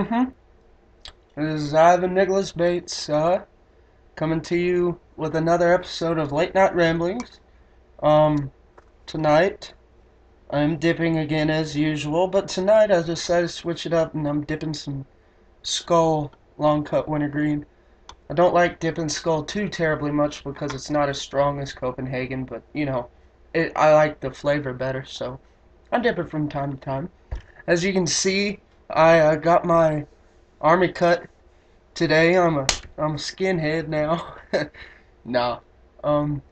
Mm-hmm. This is Ivan Nicholas Bates, coming to you with another episode of Late Night Ramblings. Um, Tonight, I'm dipping again as usual, but tonight I decided to switch it up and I'm dipping some Skull Long Cut Wintergreen. I don't like dipping Skull too terribly much because it's not as strong as Copenhagen, but, I like the flavor better, so I dip it from time to time. As you can see, I got my army cut today. I'm a skinhead now. Nah. Um,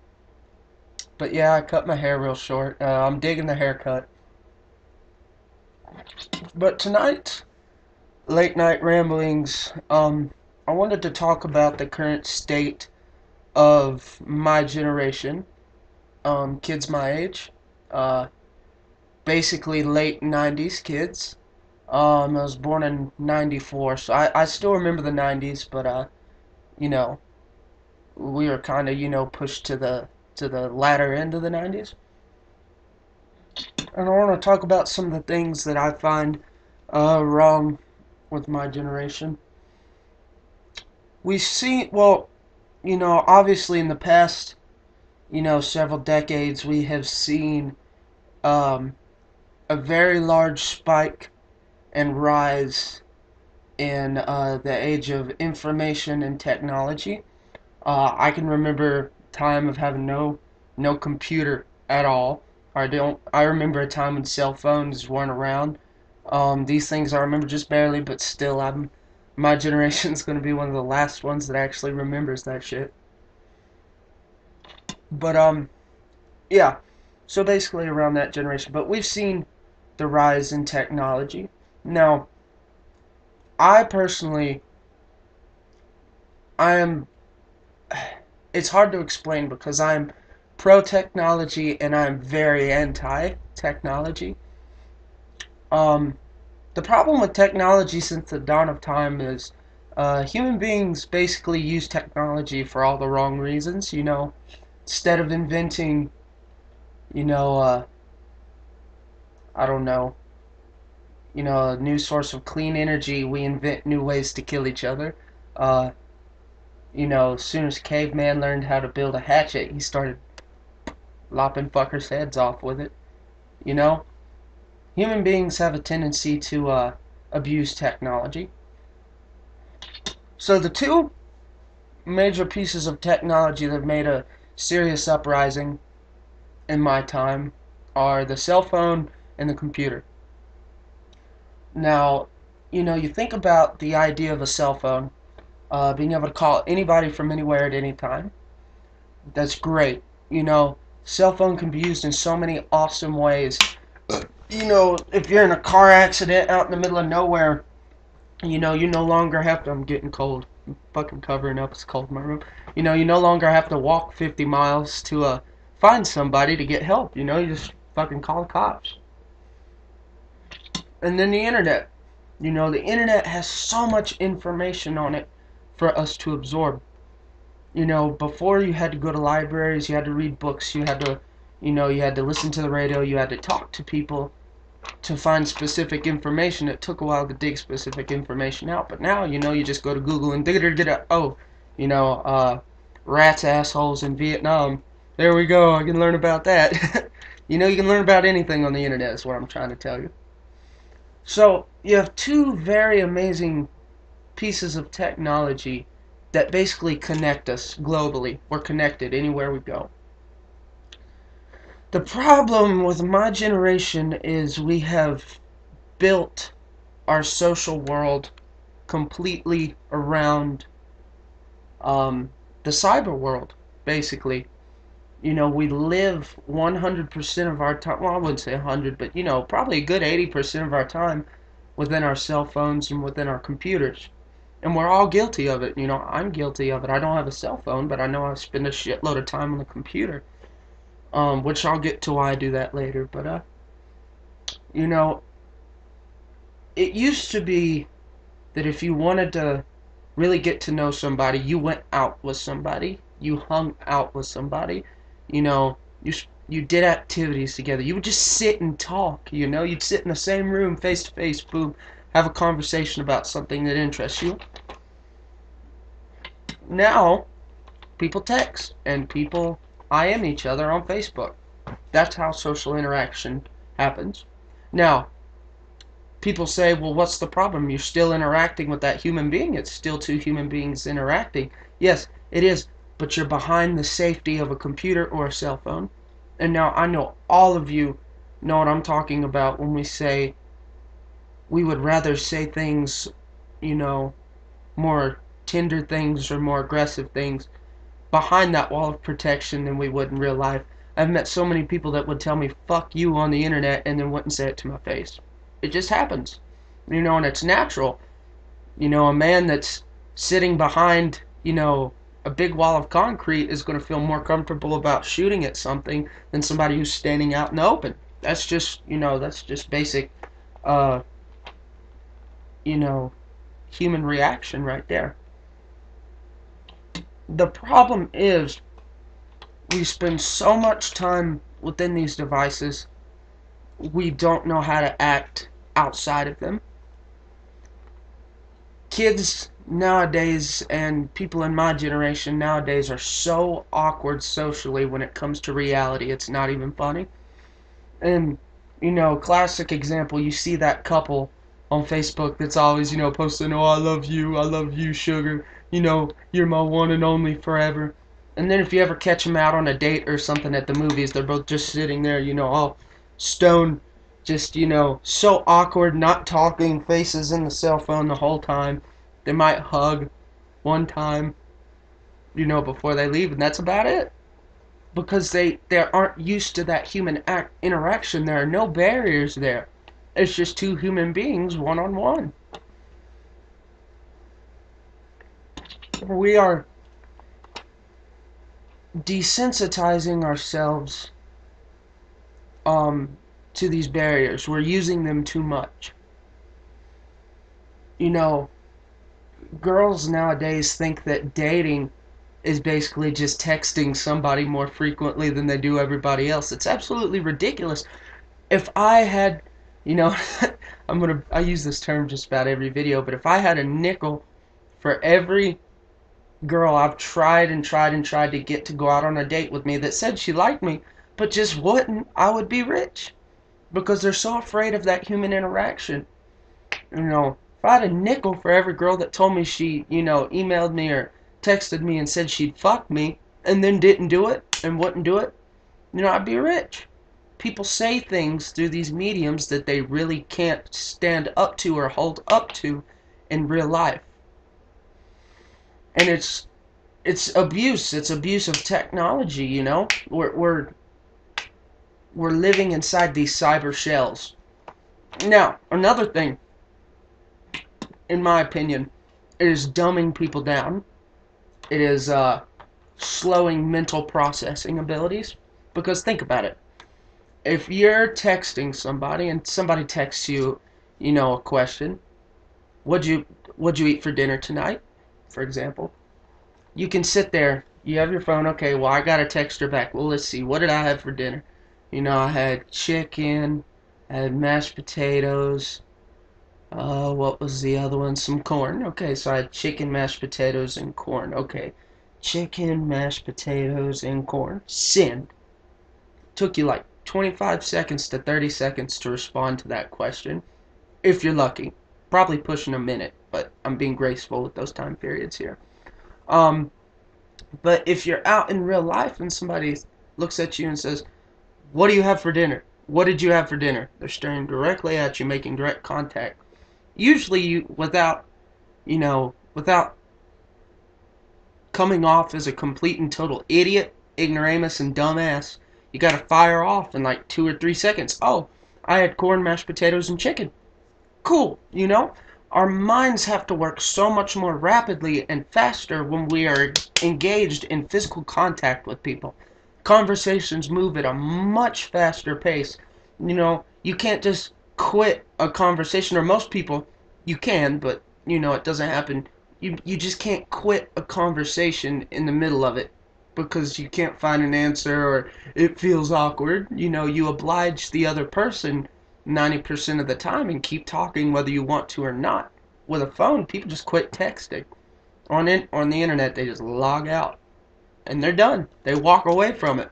but yeah, I cut my hair real short. I'm digging the haircut. But tonight, late night ramblings. I wanted to talk about the current state of my generation. Kids my age. Uh, Basically late '90s kids. I was born in '94, so I still remember the '90s, but you know, we were kind of pushed to the latter end of the '90s, and I want to talk about some of the things that I find wrong with my generation. We see, well, obviously in the past, several decades, we have seen um, a very large spike and rise in the age of information and technology. I can remember time of having no computer at all. I remember a time when cell phones weren't around. These things I remember just barely, but still, my generation's gonna be one of the last ones that actually remembers that shit. But yeah. So basically around that generation. But we've seen the rise in technology. Now, I personally, I am. It's hard to explain because I'm pro technology and I'm very anti technology. Um, the problem with technology since the dawn of time is human beings basically use technology for all the wrong reasons. Instead of inventing, you know, uh, I don't know, a new source of clean energy, we invent new ways to kill each other. Uh, as soon as caveman learned how to build a hatchet, he started lopping fuckers' heads off with it. You know, human beings have a tendency to abuse technology. So the two major pieces of technology that have made a serious uprising in my time are the cell phone and the computer. Now, you think about the idea of a cell phone, being able to call anybody from anywhere at any time. That's great. Cell phone can be used in so many awesome ways. If you're in a car accident out in the middle of nowhere, you no longer have to. I'm getting cold. I'm fucking covering up. It's cold in my room. You no longer have to walk 50 miles to find somebody to get help. You just fucking call the cops. And then the internet. The internet has so much information on it for us to absorb. Before you had to go to libraries, you had to read books, you had to listen to the radio, you had to talk to people to find specific information. It took a while to dig specific information out, but now, you just go to Google and rats, assholes in Vietnam. There we go, I can learn about that. You can learn about anything on the internet is what I'm trying to tell you. So, you have two very amazing pieces of technology that basically connect us globally. We're connected anywhere we go. The problem with my generation is we have built our social world completely around the cyber world, basically. We live 100% of our time, well, I wouldn't say 100, but, probably a good 80% of our time within our cell phones and within our computers. And we're all guilty of it. I'm guilty of it. I don't have a cell phone, but I know I spend a shitload of time on the computer. Which I'll get to why I do that later. But, you know, it used to be that if you wanted to really get to know somebody, you went out with somebody. You hung out with somebody. You know, you did activities together. You would just sit and talk, You'd sit in the same room face to face, boom, have a conversation about something that interests you. Now, people text and people IM each other on Facebook. That's how social interaction happens. Now, people say, well, what's the problem? You're still interacting with that human being. It's still two human beings interacting. Yes, it is, but you're behind the safety of a computer or a cell phone. And now I know all of you know what I'm talking about when we say we would rather say things, you know, more tender things or more aggressive things behind that wall of protection than we would in real life. I've met so many people that would tell me fuck you on the internet and then wouldn't say it to my face. It just happens. And it's natural. A man that's sitting behind, a big wall of concrete is going to feel more comfortable about shooting at something than somebody who's standing out in the open. That's just basic, uh, human reaction right there. The problem is we spend so much time within these devices, we don't know how to act outside of them. Kids nowadays and people in my generation nowadays are so awkward socially when it comes to reality, it's not even funny. And, classic example, you see that couple on Facebook that's always, posting, oh, I love you, sugar, you're my one and only forever. And then if you ever catch them out on a date or something at the movies, they're both just sitting there, all stoned, just, so awkward, not talking, faces in the cell phone the whole time. They might hug one time, before they leave, and that's about it. Because they aren't used to that human interaction. There are no barriers there. It's just two human beings one-on-one. We are desensitizing ourselves to these barriers. We're using them too much. Girls nowadays think that dating is basically just texting somebody more frequently than they do everybody else. It's absolutely ridiculous. If I had, I use this term just about every video, but if I had a nickel for every girl I've tried and tried and tried to get to go out on a date with me that said she liked me, but just wouldn't, I would be rich. Because they're so afraid of that human interaction. If I had a nickel for every girl that told me she, emailed me or texted me and said she'd fuck me and then didn't do it and wouldn't do it, I'd be rich. People say things through these mediums that they really can't stand up to or hold up to in real life. And it's abuse. It's abuse of technology, We're living inside these cyber shells. Now, another thing, in my opinion, it is dumbing people down. It is slowing mental processing abilities. Because think about it. If you're texting somebody and somebody texts you, a question, what'd you eat for dinner tonight, for example, you can sit there, you have your phone, okay, well, I gotta text her back. Well, let's see, what did I have for dinner? I had chicken, I had mashed potatoes, what was the other one? Some corn. Okay, so I had chicken, mashed potatoes, and corn. Okay, chicken, mashed potatoes, and corn. Send. Took you like 25 seconds to 30 seconds to respond to that question, if you're lucky. Probably pushing a minute, but I'm being graceful with those time periods here. But if you're out in real life and somebody looks at you and says, what do you have for dinner? What did you have for dinner? They're staring directly at you, making direct contact. Usually without coming off as a complete and total idiot, ignoramus, and dumbass, you gotta fire off in like 2 or 3 seconds. Oh, I had corn, mashed potatoes, and chicken. Cool, Our minds have to work so much more rapidly and faster when we are engaged in physical contact with people. Conversations move at a much faster pace. You can't just quit a conversation, or most people, you can, but, it doesn't happen. You just can't quit a conversation in the middle of it because you can't find an answer or it feels awkward. You oblige the other person 90% of the time and keep talking whether you want to or not. With a phone, people just quit texting. On the internet, they just log out. And they're done. They walk away from it.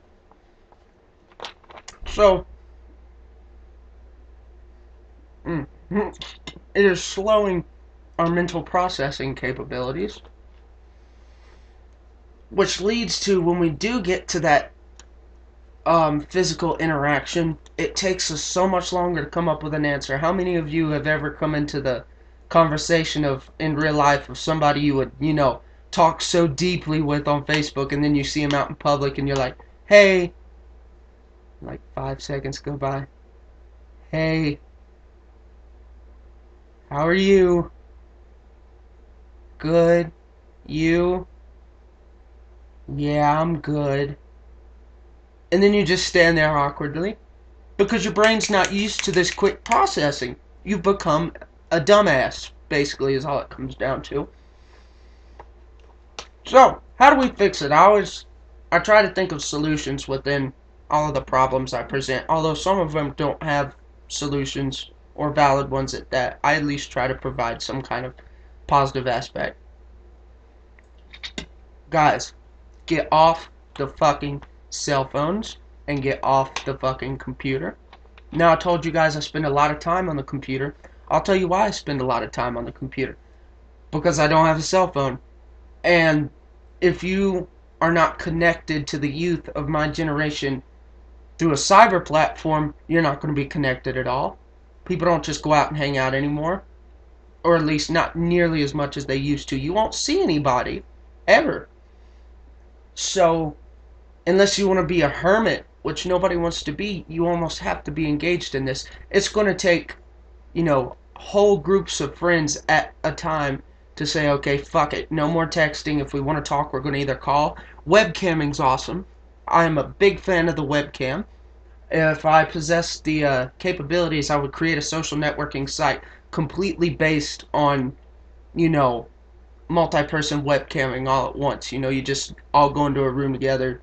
So, it is slowing our mental processing capabilities. Which leads to, when we do get to that physical interaction, it takes us so much longer to come up with an answer. How many of you have ever come into the conversation of, in real life, of somebody you would, talk so deeply with on Facebook, and then you see them out in public and you're like, hey, like 5 seconds go by, hey, how are you? Good. You? Yeah, I'm good. And then you just stand there awkwardly because your brain's not used to this quick processing. You've become a dumbass, basically, is all it comes down to. So, how do we fix it? I try to think of solutions within all of the problems I present, although some of them don't have solutions or valid ones at that. I at least try to provide some kind of positive aspect. Guys, get off the fucking cell phones and get off the fucking computer. Now, I told you guys I spend a lot of time on the computer. I'll tell you why I spend a lot of time on the computer. Because I don't have a cell phone. And if you are not connected to the youth of my generation through a cyber platform, you're not going to be connected at all. People don't just go out and hang out anymore. Or at least not nearly as much as they used to. You won't see anybody. Ever. So, unless you want to be a hermit, which nobody wants to be, you almost have to be engaged in this. It's going to take, whole groups of friends at a time to say, okay, fuck it, no more texting. If we want to talk, we're going to either call. Webcamming's awesome. I'm a big fan of the webcam. If I possessed the capabilities, I would create a social networking site completely based on, multi-person webcamming all at once. You just all go into a room together,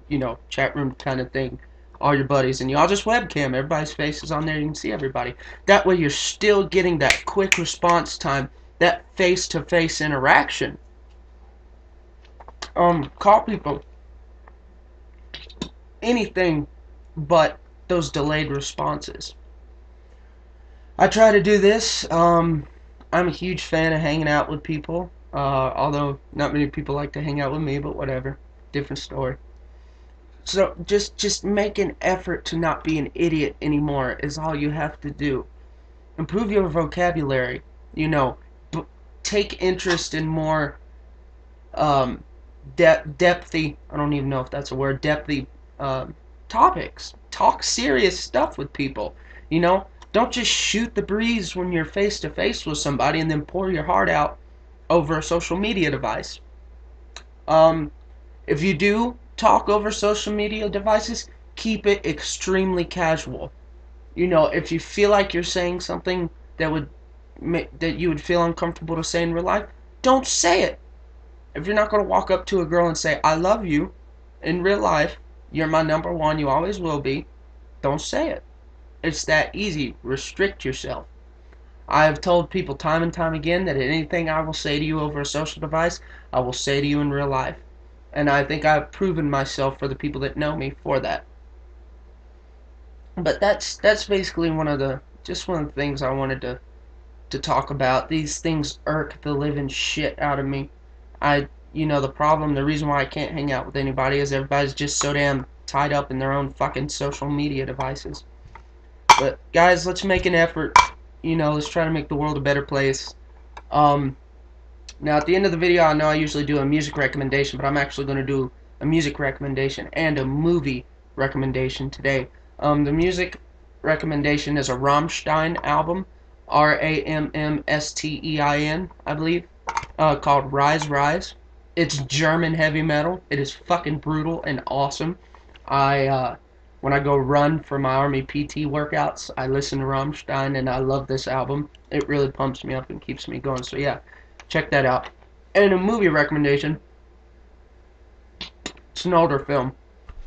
chat room kind of thing, all your buddies, and you all just webcam. Everybody's face is on there, you can see everybody. That way you're still getting that quick response time, that face-to-face interaction. Call people. Anything but those delayed responses. I try to do this. I'm a huge fan of hanging out with people. Although not many people like to hang out with me, but whatever. Different story. So just make an effort to not be an idiot anymore is all you have to do. Improve your vocabulary. Take interest in more depthy, I don't even know if that's a word, depthy topics. Talk serious stuff with people. Don't just shoot the breeze when you're face to face with somebody and then pour your heart out over a social media device. If you do talk over social media devices, keep it extremely casual. If you feel like you're saying something that you would feel uncomfortable to say in real life, don't say it. If you're not going to walk up to a girl and say, I love you, in real life, you're my number one, you always will be, don't say it. It's that easy. Restrict yourself. I have told people time and time again that anything I will say to you over a social device, I will say to you in real life. And I think I've proven myself for the people that know me for that. But that's basically one of the things I wanted to talk about. These things irk the living shit out of me. The reason why I can't hang out with anybody is everybody's just so damn tied up in their own fucking social media devices. But guys, let's make an effort. Let's try to make the world a better place. Now at the end of the video, I know I usually do a music recommendation, but I'm actually going to do a music recommendation and a movie recommendation today. The music recommendation is a Rammstein album, Rammstein, I believe, called Rise Rise. It's German heavy metal. It is fucking brutal and awesome. When I go run for my Army PT workouts, I listen to Rammstein, and I love this album. It really pumps me up and keeps me going. So yeah, check that out. And a movie recommendation. It's an older film.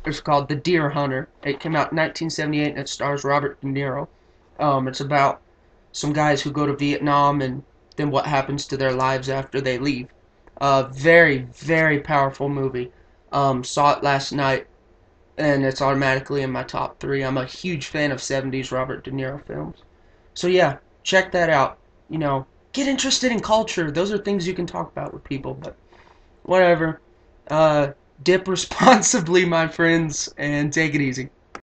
It's called The Deer Hunter. It came out in 1978, and it stars Robert De Niro. It's about some guys who go to Vietnam and then what happens to their lives after they leave. Very, very powerful movie. Saw it last night, and it's automatically in my top three. I'm a huge fan of 70s Robert De Niro films. So yeah, check that out. Get interested in culture. Those are things you can talk about with people, but whatever. Uh, dip responsibly, my friends, and take it easy.